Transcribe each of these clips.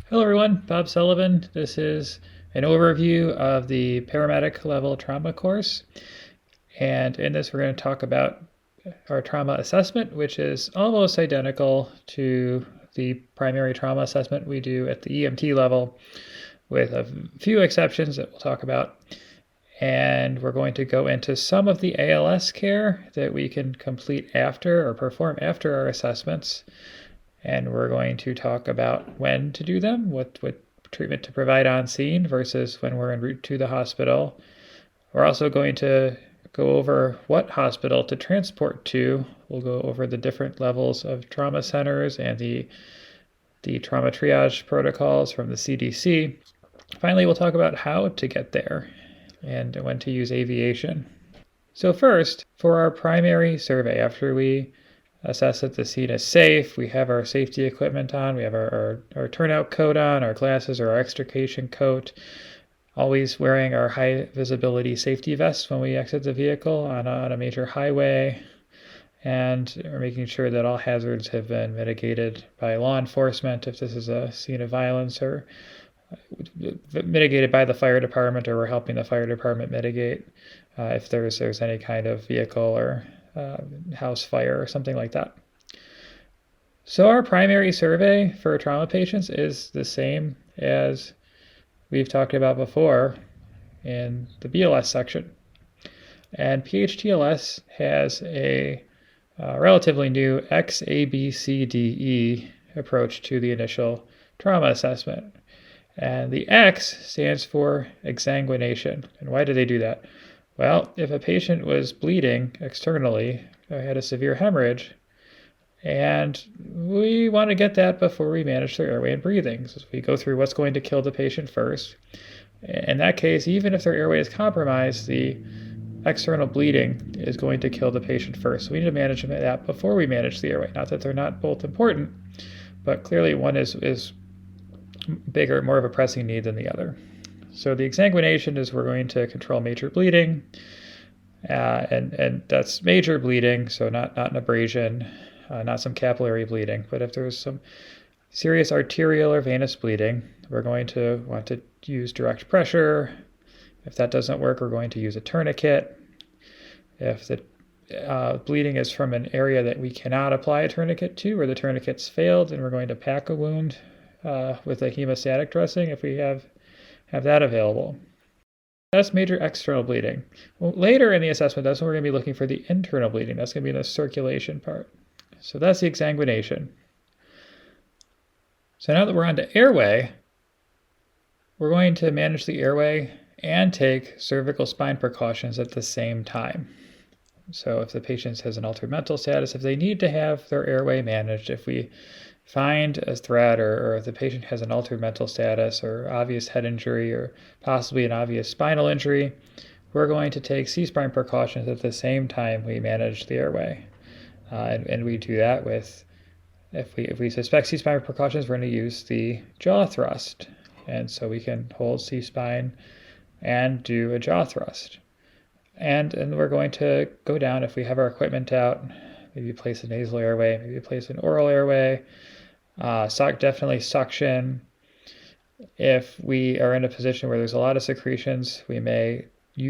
Hello everyone, Bob Sullivan. This is an overview of the paramedic level trauma course. And in this we're going to talk about our trauma assessment, which is almost identical to the primary trauma assessment we do at the EMT level, with a few exceptions that we'll talk about. And we're going to go into some of the ALS care that we can complete after or perform after our assessments. And we're going to talk about when to do them, what treatment to provide on scene versus when we're en route to the hospital. We're also going to go over what hospital to transport to. We'll go over the different levels of trauma centers and the trauma triage protocols from the CDC. Finally, we'll talk about how to get there and when to use aviation. So first, for our primary survey, after we assess that the scene is safe, we have our safety equipment on, we have our turnout coat on, our glasses or our extrication coat, always wearing our high visibility safety vests when we exit the vehicle on a major highway, and we're making sure that all hazards have been mitigated by law enforcement if this is a scene of violence, or mitigated by the fire department, or we're helping the fire department mitigate if there's any kind of vehicle or house fire or something like that. So our primary survey for trauma patients is the same as we've talked about before in the BLS section. And PHTLS has a relatively new XABCDE approach to the initial trauma assessment. And the X stands for exsanguination. And why do they do that? Well, if a patient was bleeding externally or had a severe hemorrhage, and we want to get that before we manage their airway and breathing. So we go through what's going to kill the patient first. In that case, even if their airway is compromised, the external bleeding is going to kill the patient first. So we need to manage that before we manage the airway. Not that they're not both important, but clearly one is bigger, more of a pressing need than the other. So the exsanguination is we're going to control major bleeding, and that's major bleeding, so not an abrasion, not some capillary bleeding. But if there's some serious arterial or venous bleeding, we're going to want to use direct pressure. If that doesn't work, we're going to use a tourniquet. If the bleeding is from an area that we cannot apply a tourniquet to, or the tourniquet's failed, then we're going to pack a wound with a hemostatic dressing if we have that available. That's major external bleeding. Well, later in the assessment, that's when we're going to be looking for the internal bleeding. That's going to be the circulation part. So that's the exsanguination. So now that we're on to airway, we're going to manage the airway and take cervical spine precautions at the same time. So if the patient has an altered mental status, if they need to have their airway managed, if we find a threat, or if the patient has an altered mental status or obvious head injury or possibly an obvious spinal injury, we're going to take C-spine precautions at the same time we manage the airway. And we do that with, if we suspect C-spine precautions, we're going to use the jaw thrust. And so we can hold C-spine and do a jaw thrust. And we're going to go down if we have our equipment out, maybe place a nasal airway, maybe place an oral airway, definitely suction. If we are in a position where there's a lot of secretions, we may,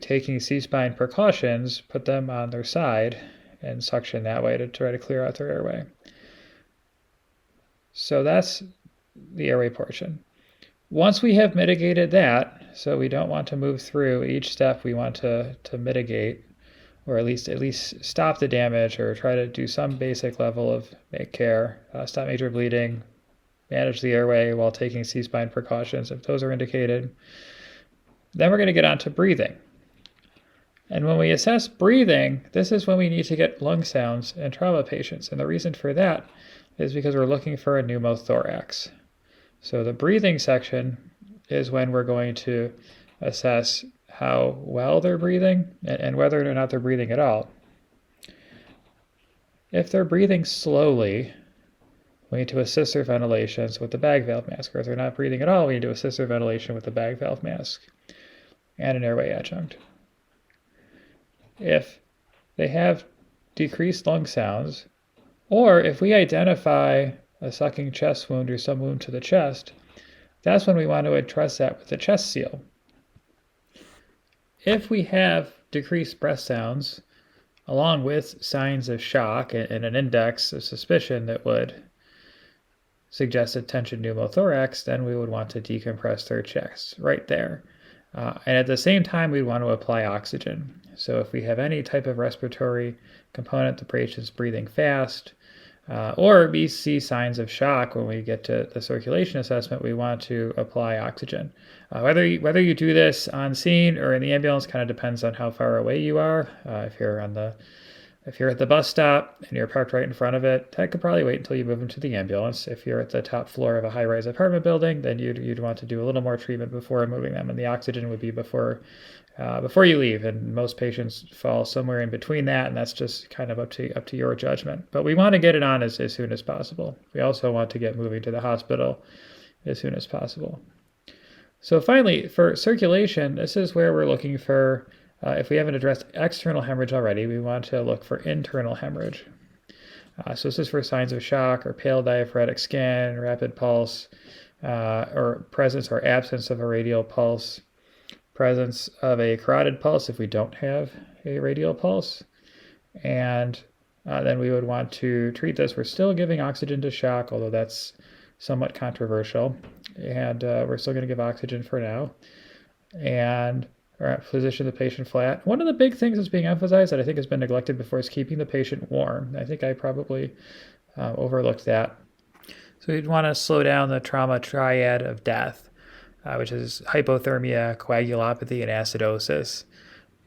taking C-spine precautions, put them on their side and suction that way to try to clear out their airway. So that's the airway portion. Once we have mitigated that, so we don't want to move through each step, we want to mitigate, or at least stop the damage, or try to do some basic level of care, stop major bleeding, manage the airway while taking C-spine precautions if those are indicated. Then we're going to get on to breathing. And when we assess breathing, this is when we need to get lung sounds in trauma patients. And the reason for that is because we're looking for a pneumothorax. So the breathing section is when we're going to assess how well they're breathing and whether or not they're breathing at all. If they're breathing slowly, we need to assist their ventilations with the bag valve mask. Or if they're not breathing at all, we need to assist their ventilation with the bag valve mask and an airway adjunct. If they have decreased lung sounds, or if we identify a sucking chest wound or some wound to the chest, that's when we want to address that with the chest seal. If we have decreased breath sounds, along with signs of shock and an index of suspicion that would suggest a tension pneumothorax, then we would want to decompress their chest right there. And at the same time, we'd want to apply oxygen. So if we have any type of respiratory component, the patient's breathing fast, or we see signs of shock when we get to the circulation assessment, we want to apply oxygen. Whether you do this on scene or in the ambulance kind of depends on how far away you are. If you're at the bus stop and you're parked right in front of it, that could probably wait until you move into the ambulance. If you're at the top floor of a high-rise apartment building, then you'd want to do a little more treatment before moving them, and the oxygen would be before you leave. And most patients fall somewhere in between that, and that's just kind of up to your judgment. But we want to get it on as soon as possible. We also want to get moving to the hospital as soon as possible. So finally, for circulation, this is where we're looking for. If we haven't addressed external hemorrhage already, we want to look for internal hemorrhage. So this is for signs of shock or pale diaphoretic skin, rapid pulse, or presence or absence of a radial pulse, presence of a carotid pulse if we don't have a radial pulse. And then we would want to treat this. We're still giving oxygen to shock, although that's somewhat controversial. And we're still going to give oxygen for now. And position the patient flat. One of the big things that's being emphasized that I think has been neglected before is keeping the patient warm. I think I probably overlooked that. So you'd want to slow down the trauma triad of death, which is hypothermia, coagulopathy, and acidosis.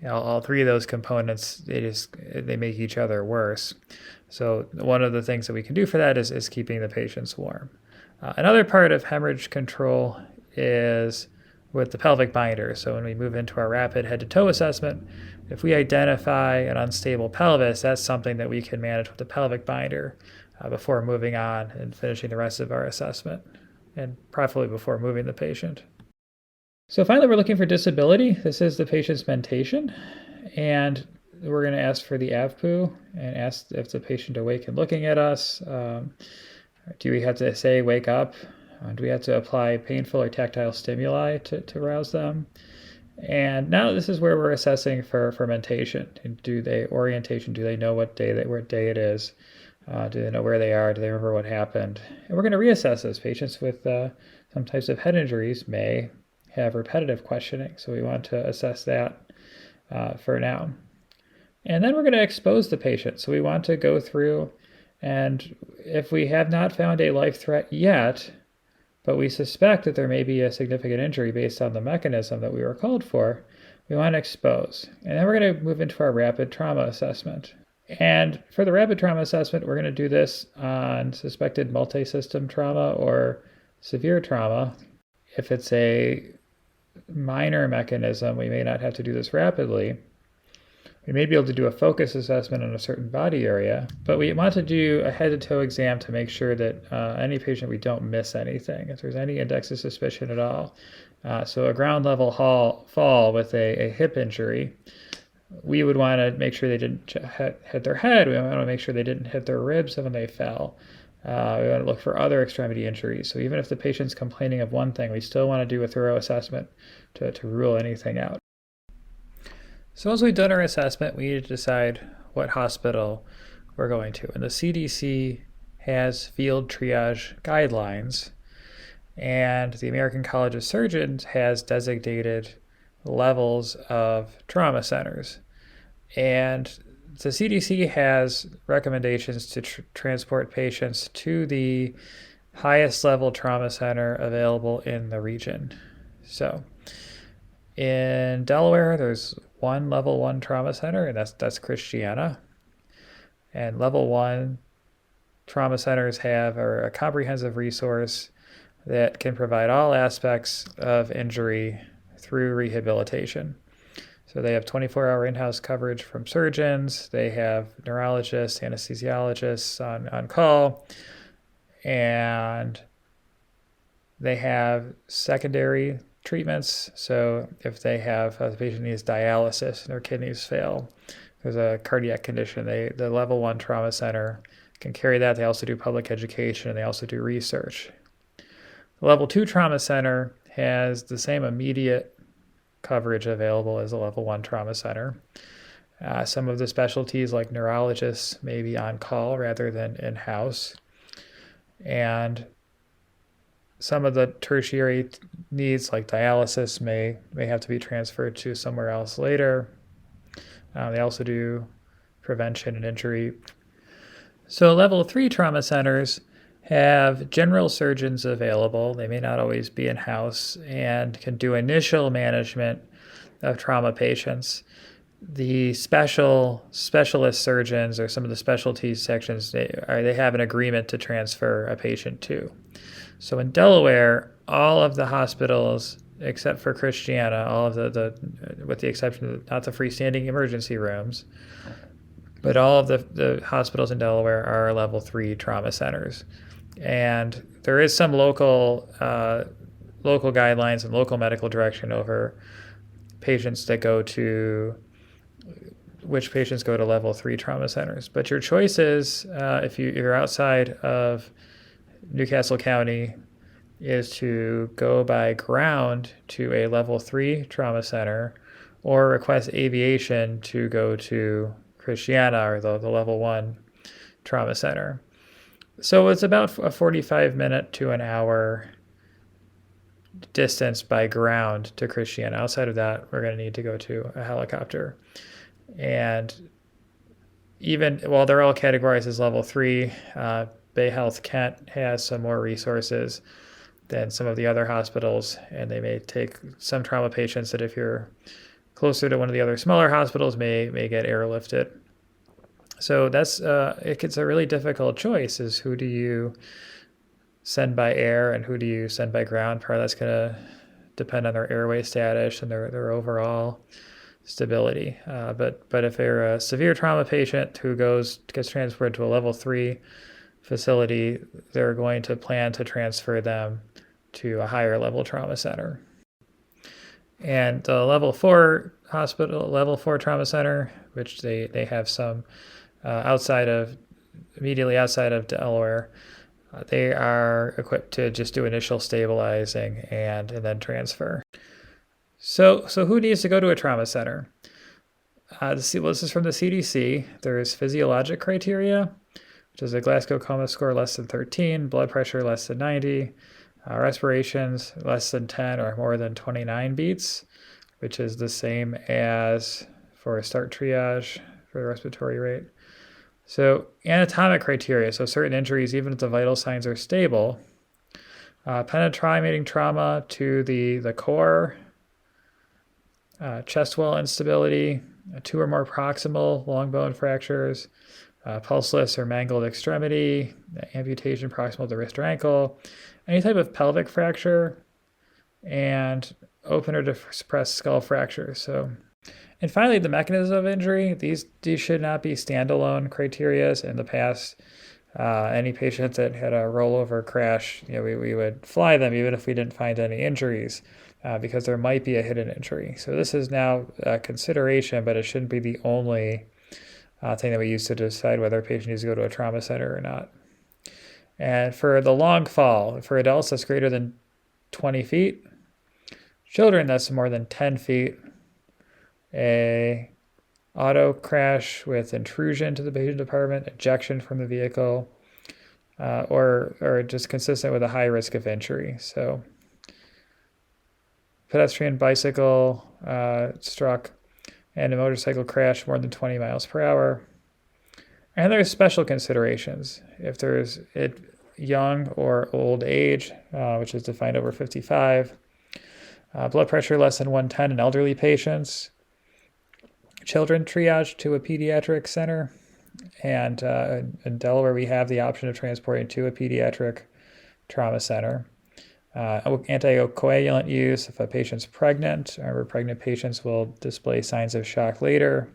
All three of those components, they make each other worse. So one of the things that we can do for that is keeping the patients warm. Another part of hemorrhage control is with the pelvic binder. So when we move into our rapid head-to-toe assessment, if we identify an unstable pelvis, that's something that we can manage with the pelvic binder before moving on and finishing the rest of our assessment, and preferably before moving the patient. So finally, we're looking for disability. This is the patient's mentation, and we're going to ask for the AVPU and ask if the patient awake and looking at us. Do we have to say, wake up? Do we have to apply painful or tactile stimuli to rouse them? And now this is where we're assessing for fermentation. Do they know what day it is? Do they know where they are? Do they remember what happened? And we're going to reassess those patients with some types of head injuries may have repetitive questioning. So we want to assess that for now. And then we're going to expose the patient. So we want to go through, and if we have not found a life threat yet, but we suspect that there may be a significant injury based on the mechanism that we were called for, we want to expose. And then we're going to move into our rapid trauma assessment. And for the rapid trauma assessment, we're going to do this on suspected multi-system trauma or severe trauma. If it's a minor mechanism, we may not have to do this rapidly. We may be able to do a focus assessment on a certain body area, but we want to do a head-to-toe exam to make sure that any patient, we don't miss anything, if there's any index of suspicion at all. So a ground level fall with a hip injury, we would want to make sure they didn't hit their head. We want to make sure they didn't hit their ribs when they fell. We want to look for other extremity injuries. So even if the patient's complaining of one thing, we still want to do a thorough assessment to rule anything out. So once we've done our assessment, we need to decide what hospital we're going to. And the CDC has field triage guidelines, and the American College of Surgeons has designated levels of trauma centers. And the CDC has recommendations to transport patients to the highest level trauma center available in the region. So in Delaware, there's one level 1 trauma center, and that's Christiana. And level 1 trauma centers have a comprehensive resource that can provide all aspects of injury through rehabilitation. So they have 24-hour in-house coverage from surgeons. They have neurologists, anesthesiologists on call, and they have secondary treatments. So if the patient needs dialysis and their kidneys fail, there's a cardiac condition, the level 1 trauma center can carry that. They also do public education, and they also do research. The A level 2 trauma center has the same immediate coverage available as a level 1 trauma center. Some of the specialties like neurologists may be on call rather than in-house. And some of the tertiary needs like dialysis may have to be transferred to somewhere else later. They also do prevention and injury. So level 3 trauma centers have general surgeons available. They may not always be in-house and can do initial management of trauma patients. The specialist surgeons or some of the specialty sections, they have an agreement to transfer a patient to. So in Delaware, all of the hospitals, except for Christiana, all of the with the exception of not the freestanding emergency rooms, but all of the hospitals in Delaware are level 3 trauma centers. And there is some local guidelines and local medical direction over patients that go to which patients go to level 3 trauma centers. But your choice is, if you're outside of Newcastle County, is to go by ground to a level 3 trauma center or request aviation to go to Christiana or the level 1 trauma center. So it's about a 45-minute to an hour distance by ground to Christiana. Outside of that, we're going to need to go to a helicopter. And even while they're all categorized as level 3, Bay Health Kent has some more resources than some of the other hospitals, and they may take some trauma patients that if you're closer to one of the other smaller hospitals may get airlifted. So that's it's a really difficult choice, is who do you send by air and who do you send by ground. Part of that's going to depend on their airway status and their overall stability. But if they're a severe trauma patient who gets transferred to a level 3 facility, they're going to plan to transfer them to a higher level trauma center. And the level 4 trauma center, which they have some immediately outside of Delaware, they are equipped to just do initial stabilizing and then transfer. So who needs to go to a trauma center? This is from the CDC. There's physiologic criteria, which is a Glasgow Coma score less than 13, blood pressure less than 90, respirations less than 10 or more than 29 beats, which is the same as for a start triage for the respiratory rate. So anatomic criteria, so certain injuries, even if the vital signs are stable, penetrating trauma to the core, chest wall instability, 2 or more proximal long bone fractures, pulseless or mangled extremity, amputation proximal to the wrist or ankle, any type of pelvic fracture, and open or depressed skull fracture. And finally, the mechanism of injury. These should not be standalone criteria. In the past, any patient that had a rollover crash, we would fly them even if we didn't find any injuries, because there might be a hidden injury. So this is now a consideration, but it shouldn't be the only thing that we use to decide whether a patient needs to go to a trauma center or not. And for the long fall, for adults, that's greater than 20 feet. Children, that's more than 10 feet. A auto crash with intrusion to the patient department, ejection from the vehicle, or just consistent with a high risk of injury. So pedestrian, bicycle struck, and a motorcycle crash more than 20 miles per hour. And there's special considerations. If there's young or old age, which is defined over 55, blood pressure less than 110 in elderly patients, children triage to a pediatric center, and in Delaware we have the option of transporting to a pediatric trauma center. Anticoagulant use if a patient's pregnant. Remember, pregnant patients will display signs of shock later.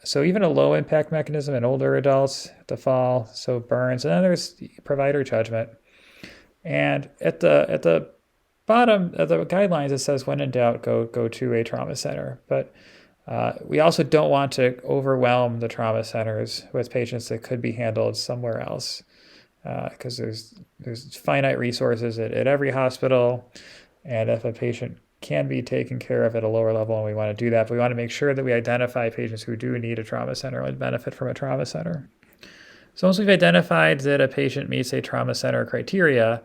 So even a low impact mechanism in older adults, the fall, so burns, and then there's provider judgment. And at the bottom of the guidelines, it says when in doubt, go to a trauma center. But we also don't want to overwhelm the trauma centers with patients that could be handled somewhere else. because there's finite resources at every hospital, and if a patient can be taken care of at a lower level, and we want to do that, but we want to make sure that we identify patients who do need a trauma center and benefit from a trauma center. So once we've identified that a patient meets a trauma center criteria,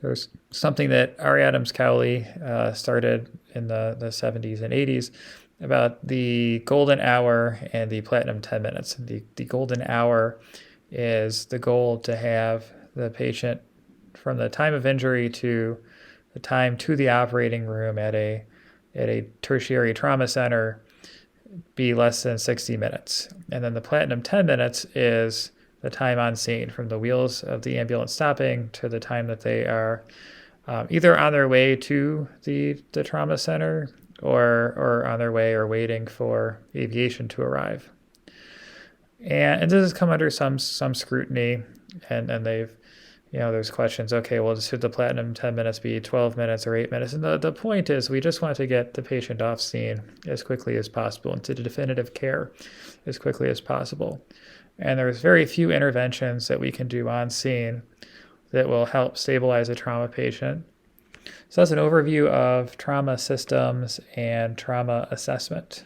there's something that Ari Adams-Cowley started in the 70s and 80s about the golden hour and the platinum 10 minutes. The golden hour is the goal to have the patient from the time of injury to the time to the operating room at a tertiary trauma center be less than 60 minutes. And then the platinum 10 minutes is the time on scene, from the wheels of the ambulance stopping to the time that they are either on their way to the trauma center or on their way or waiting for aviation to arrive. And this has come under some scrutiny, and they've, there's questions, okay, well, should the platinum 10 minutes be 12 minutes or 8 minutes? And the point is, we just want to get the patient off scene as quickly as possible into definitive care as quickly as possible. And there's very few interventions that we can do on scene that will help stabilize a trauma patient. So that's an overview of trauma systems and trauma assessment.